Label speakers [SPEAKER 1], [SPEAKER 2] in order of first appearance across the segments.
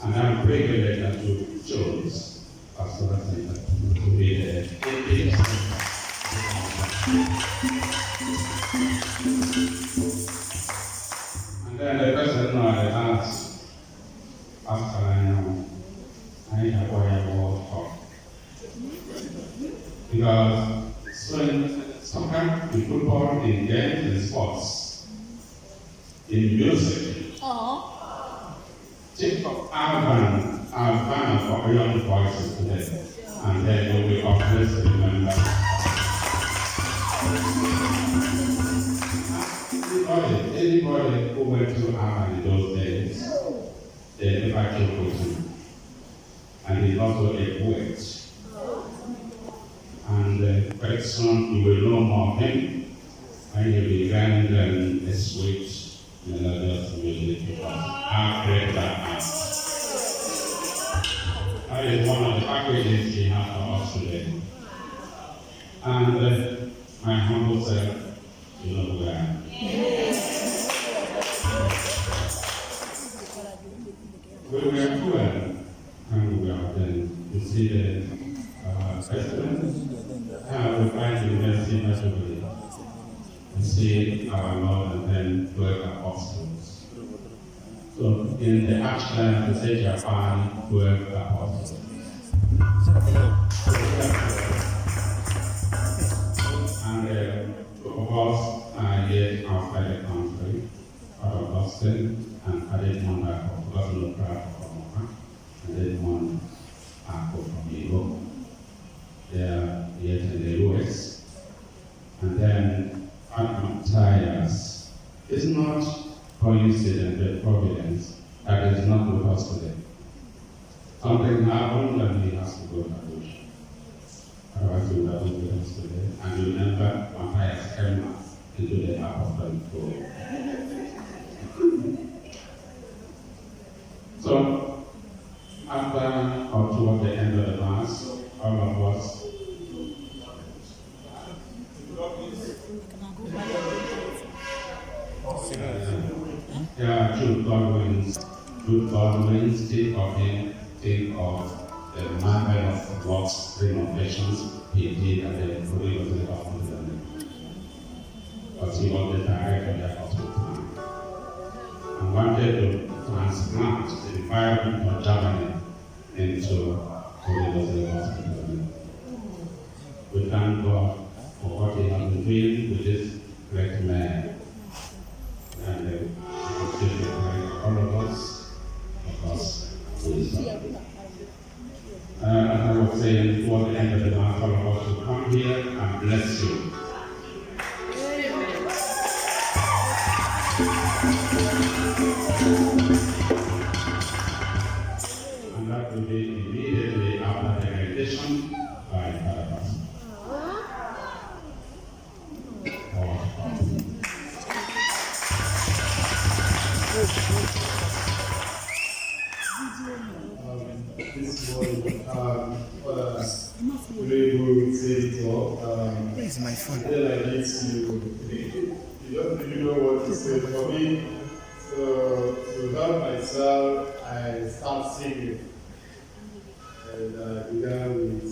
[SPEAKER 1] And I'm privileged that you chose Pastoral Center to be the APC. And then the person I asked, after I know, I have a word talk. Because sometimes in football, in games, in sports, in music, think of our band of young voices today, and then you will always remember. Anybody who went to Aaron in those days, they never killed with him. And he's also a poet. And very soon you will know more of him, and he began a sweet melodious music because how great that is. That is one of the packages he has for us today. And my humble self, you know who I am. We were poor, and we are then to see the president. We find the university naturally. We see our Lord and then 12 apostles. So in the action, the say Japan, 12 apostles. And two of us are here outside the country, out of Boston, and I did one back of Boston, from and then one from Europe. They are yet in the US. And then Matthias is not coincidence but providence that is not with us today. Something happened and he has to go to Abuja. Otherwise he would have been with us today. And you remember Matthias came into the apostolic fold. So after or toward the end of the Mass, all of us Jude Godwin's think of him, think of the marvel of God's renovations he did at the Holy Ghost of the but he was the director of the hospital plan and wanted to transplant the environment of Germany into Holy Ghost Hospital. We thank God for what he has been doing with this great man. And all of us, because as I was saying, toward the end of the month, all of us will come here and bless you. And that will be immediately after the meditation by Father Pastor.
[SPEAKER 2] This morning, we say it all.
[SPEAKER 3] Where is my phone?
[SPEAKER 2] Then I need to, you don't really know what to say for me. So to help myself, I start singing. And I began with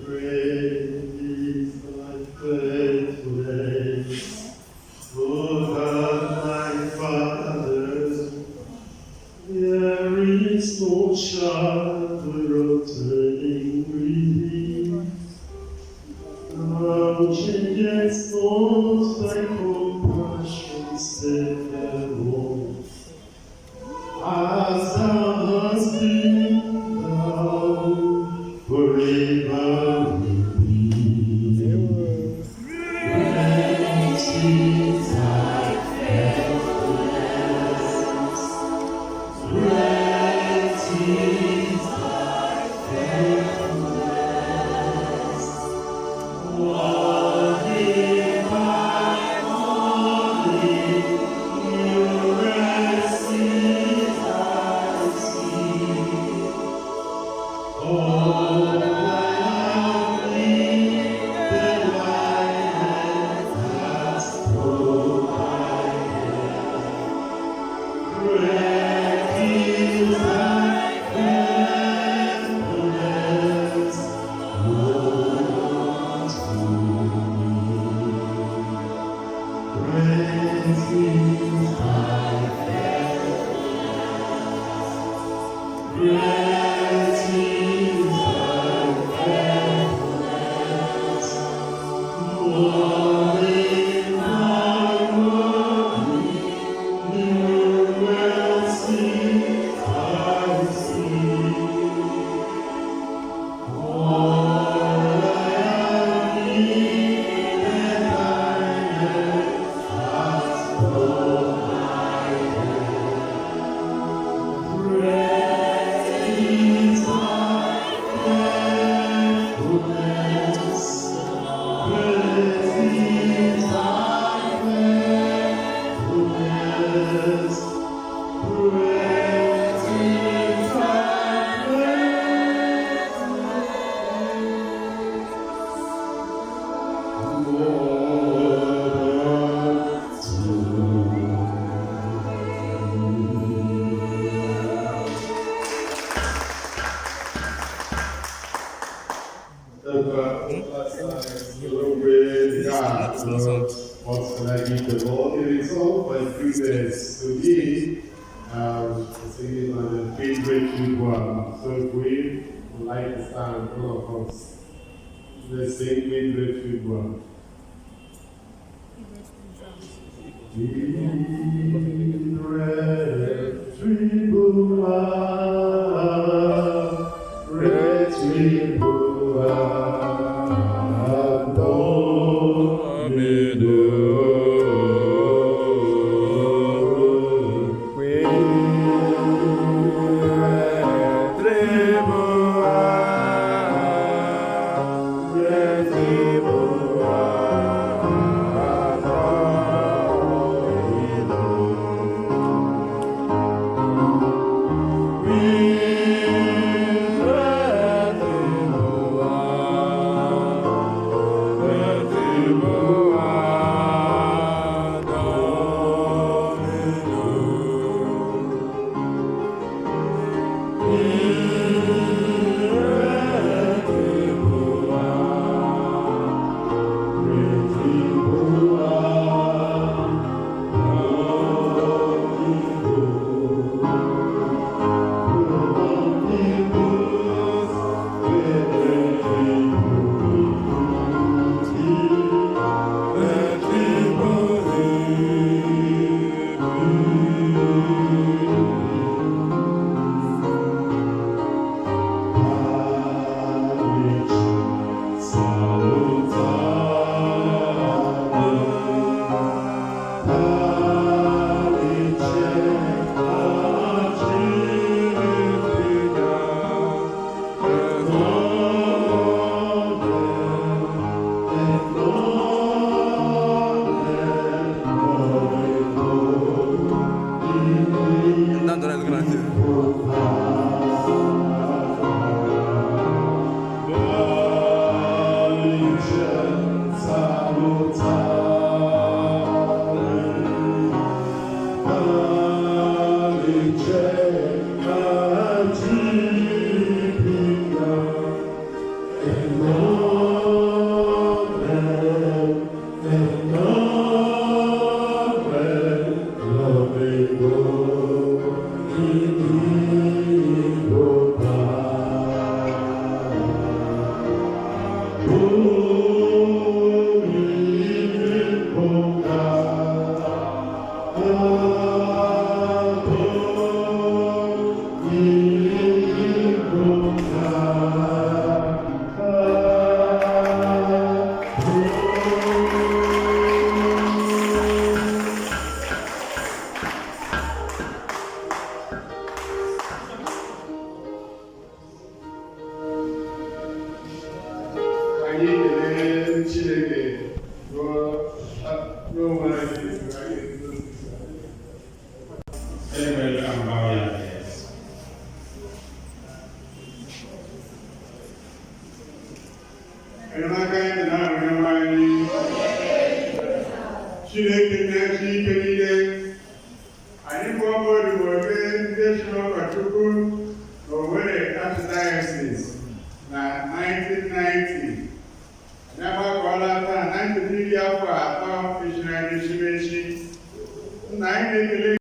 [SPEAKER 2] Great is thy faithfulness, O God, my Father. There is no shadow of turning with thee. Thou changest not thy compassion, steadfast. As thou hast been, thou forever will be. Great is thy faithfulness. Great is thy faithfulness. What can I give the Lord? It is all by goodness to me. Singing on the favorite one. So if we would like to stand, all of us, let's sing favorite one.